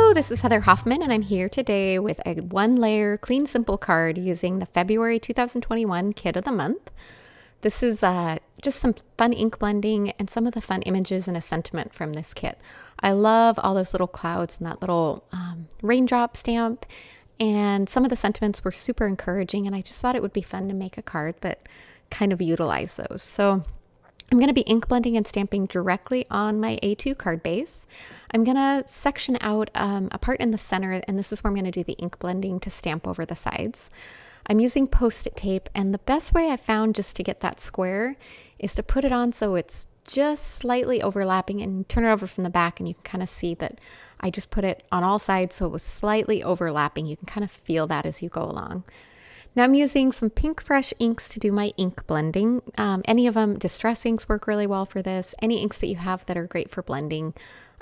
Hello, this is Heather Hoffman, and I'm here today with a one-layer clean simple card using the February 2021 Kit of the Month. This is just some fun ink blending and some of the fun images and a sentiment from this kit. I love all those little clouds and that little raindrop stamp, and some of the sentiments were super encouraging, and I just thought it would be fun to make a card that kind of utilized those. So I'm going to be ink blending and stamping directly on my A2 card base. I'm going to section out a part in the center, and this is where I'm going to do the ink blending to stamp over the sides. I'm using Post-it tape, and the best way I found just to get that square is to put it on so it's just slightly overlapping and turn it over from the back, and you can kind of see that I just put it on all sides so it was slightly overlapping. You can kind of feel that as you go along. Now I'm using some Pinkfresh inks to do my ink blending. Any of them, Distress inks work really well for this. Any inks that you have that are great for blending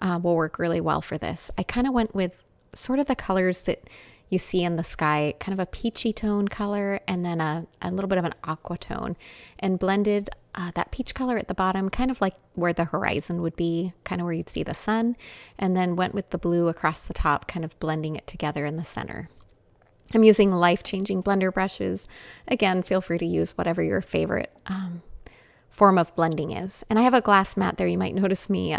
will work really well for this. I kind of went with sort of the colors that you see in the sky, kind of a peachy tone color and then a little bit of an aqua tone, and blended that peach color at the bottom, kind of like where the horizon would be, kind of where you'd see the sun, and then went with the blue across the top, kind of blending it together in the center. I'm using life-changing blender brushes. Again, feel free to use whatever your favorite form of blending is. And I have a glass mat there. You might notice me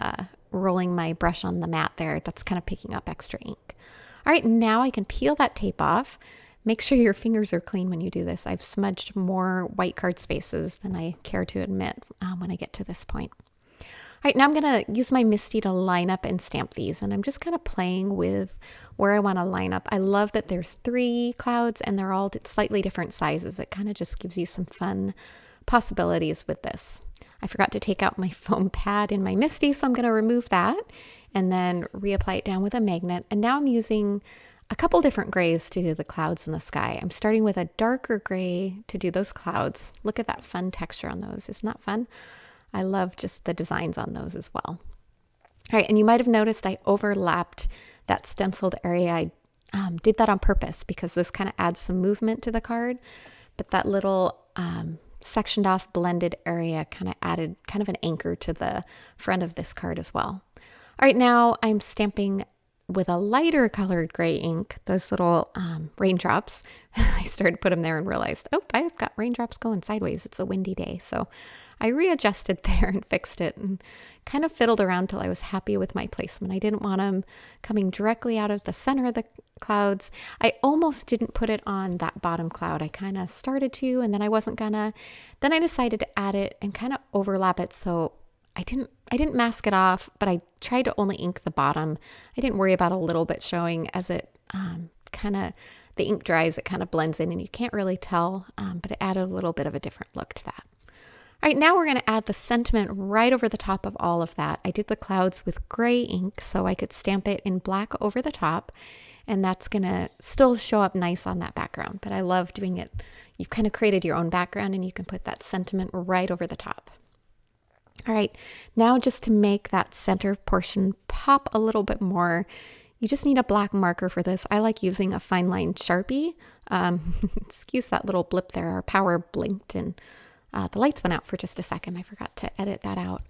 rolling my brush on the mat there. That's kind of picking up extra ink. All right, now I can peel that tape off. Make sure your fingers are clean when you do this. I've smudged more white card spaces than I care to admit when I get to this point. All right, now I'm going to use my MISTI to line up and stamp these, and I'm just kind of playing with where I want to line up. I love that there's 3 clouds and they're all slightly different sizes. It kind of just gives you some fun possibilities with this. I forgot to take out my foam pad in my MISTI, so I'm going to remove that and then reapply it down with a magnet. And now I'm using a couple different grays to do the clouds in the sky. I'm starting with a darker gray to do those clouds. Look at that fun texture on those. Isn't that fun? I love just the designs on those as well. All right, and you might have noticed I overlapped that stenciled area. I did that on purpose because this kind of adds some movement to the card, but that little sectioned off blended area kind of added kind of an anchor to the front of this card as well. All right, now I'm stamping with a lighter colored gray ink, those little raindrops. I started to put them there and realized, oh, I've got raindrops going sideways. It's a windy day. So I readjusted there and fixed it and kind of fiddled around till I was happy with my placement. I didn't want them coming directly out of the center of the clouds. I almost didn't put it on that bottom cloud. I kind of started to, and then I wasn't gonna. Then I decided to add it and kind of overlap it, so I didn't mask it off, but I tried to only ink the bottom. I didn't worry about a little bit showing. As it the ink dries, it kind of blends in and you can't really tell, but it added a little bit of a different look to that. All right, now we're going to add the sentiment right over the top of all of that. I did the clouds with gray ink so I could stamp it in black over the top, and that's going to still show up nice on that background, but I love doing it. You've kind of created your own background and you can put that sentiment right over the top. All right, now just to make that center portion pop a little bit more, you just need a black marker for this. I like using a fine line Sharpie. Excuse that little blip there. Our power blinked and the lights went out for just a second. I forgot to edit that out.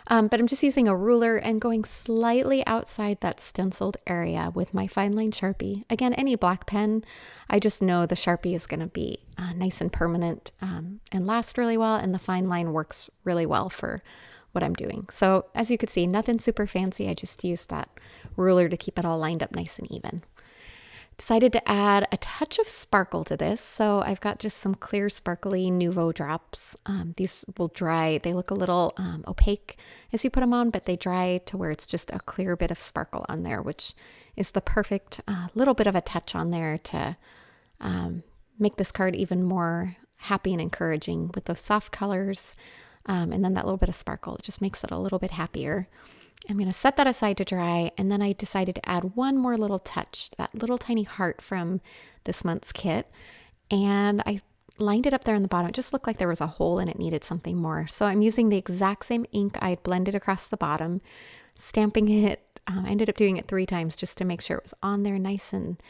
But I'm just using a ruler and going slightly outside that stenciled area with my fine line Sharpie. Again, any black pen, I just know the Sharpie is going to be nice and permanent and last really well, and the fine line works really well for what I'm doing. So as you could see, nothing super fancy. I just used that ruler to keep it all lined up nice and even. Decided to add a touch of sparkle to this, so I've got just some clear sparkly Nuvo drops. These will dry. They look a little opaque as you put them on, but they dry to where it's just a clear bit of sparkle on there, which is the perfect little bit of a touch on there to make this card even more happy and encouraging with those soft colors, and then that little bit of sparkle. It just makes it a little bit happier. I'm going to set that aside to dry, and then I decided to add one more little touch, that little tiny heart from this month's kit, and I lined it up there on the bottom. It just looked like there was a hole and it needed something more. So I'm using the exact same ink I had blended across the bottom, stamping it. I ended up doing it 3 times just to make sure it was on there nice and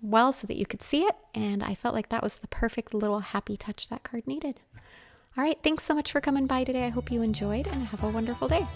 well so that you could see it, and I felt like that was the perfect little happy touch that card needed. All right, thanks so much for coming by today. I hope you enjoyed and have a wonderful day.